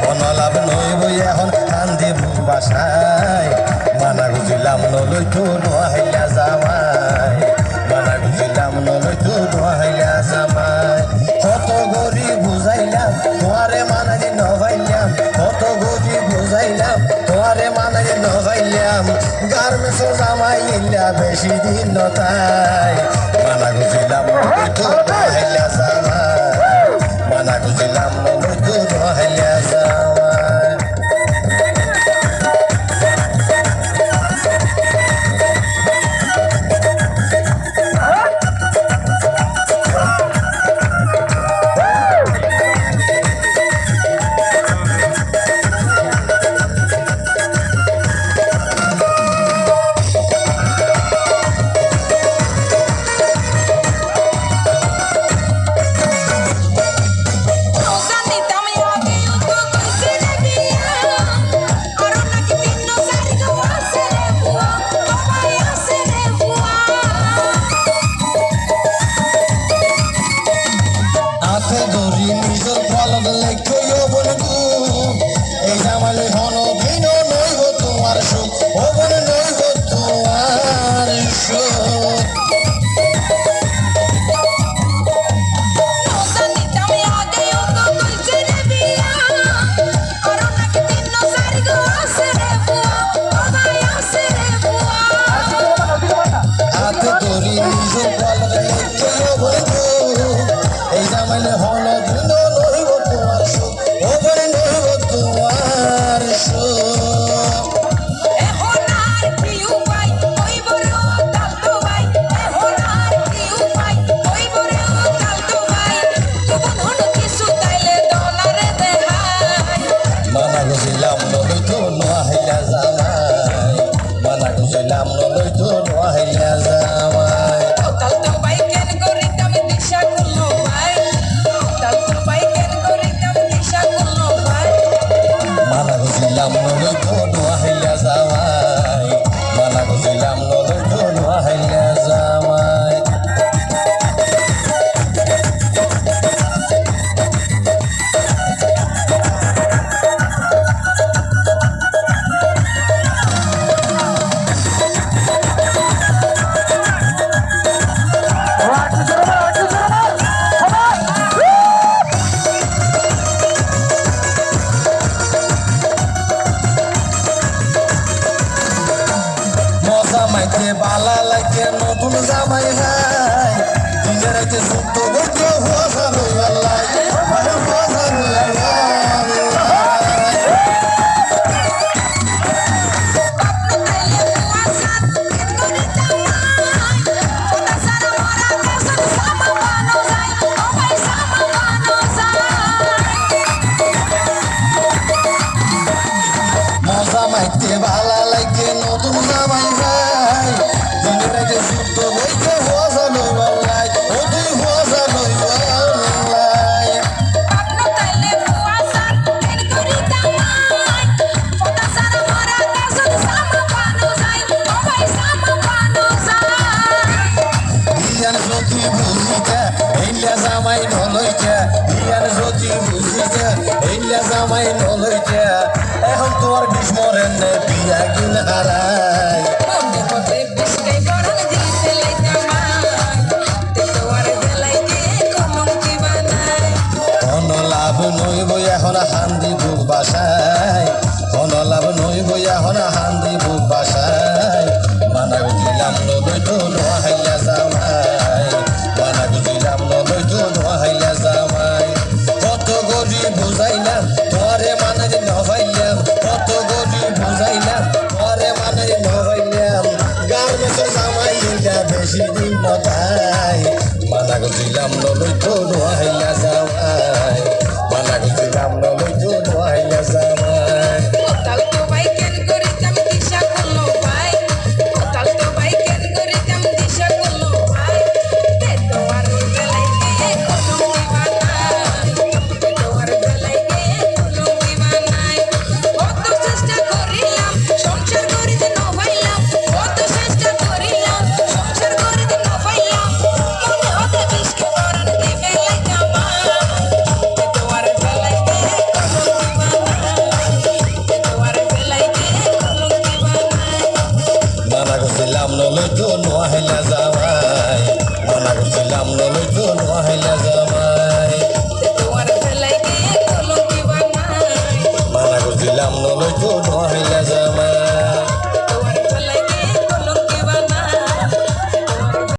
অনলাভ নইব এখন কান্দি বুক বাসায় মানা গুজিলাম নলৈ তো নহাইলা জামাই মানা গুজিলাম নলৈ তো নহাইলা জামাই কত গরি বুঝাইলাম তোমারে মানাজি নভাইলাম কত গরি বুঝাইলাম তোমারে মানাজি নভাইলাম গার্মেন্টস জামাই ইল্লা বেশি দিন নতাই মানা গুজিলাম নলৈ তো নহাইলা জামাই মানা গুজিলাম নলৈ তো নহাইলা জামাই বালা লাগে নতুন জামাই হাই দিনের রাতে সুপ্ত বৈদ্য হুয়াশা হইয়াল্লাই হুয়াশা হইয়াল্লাই মজা মাইতে বালা লাগে নতুন জামাই হাই দিনের রাতে সুপ্ত বৈদ্য হুয়াশা হইয়াল্লাই ও তুই হুয়াশা হইয়াল্লাই ইয়ান যদি বুঝিতা এইলা জামাই নলইতা ইয়ান যদি বুঝিতা এইলা জামাই নলইতা এখন তোর বিস্মরেন বিয়া কিন হারাই মধ্যে বিস্কাই বড় দিতে লাইতা মা তে তোর গলাই বাসায় অনলাভ নই বইয়া হনা হান্দি বুক বাসায় মানা গুজিলাম নলই তো নোহাইলা জামাই মানা গুজিলাম নলই তো নোহাইলা জামাই কত গরি বুঝাইলাম তোরে মানে নভাইলাম কত গরি বুঝাইলাম তোরে মানে নভাইলাম গার্মেন্টস জামাই এটা বেশি দিন নতাই মানা গুজিলাম নলই তো নোহাইলা জামাই মানা গুজিলাম নলই তো নোহাইলা জামাই কোতাল তো ভাই কেন করিতাম দিশা করলো ভাই কোতাল তো ভাই কেন করিতাম দিশা করলো ভাই তে তোমার বেলায় গিয়ে কলম দিবা নাই তে তোমার বেলায় গিয়ে কলম দিবা নাই কত চেষ্টা করিলাম সংসার করিতে নভাইলাম কত চেষ্টা করিলাম সংসার করিতে নভাইলাম মনে হতে বিষ্কে মরণ দিবে লাইতামা তে তোমার বেলায় গিয়ে কলম দিবা নাই মানা গুজিলাম নলই তো নোহাইলা জামাই মানা গুজিলাম নলই তো নোহাইলা জামাই তোমার বেলায় গিয়ে কলম দিবা নাই মানা গুজিলাম নলই তো নোহাইলা জামাই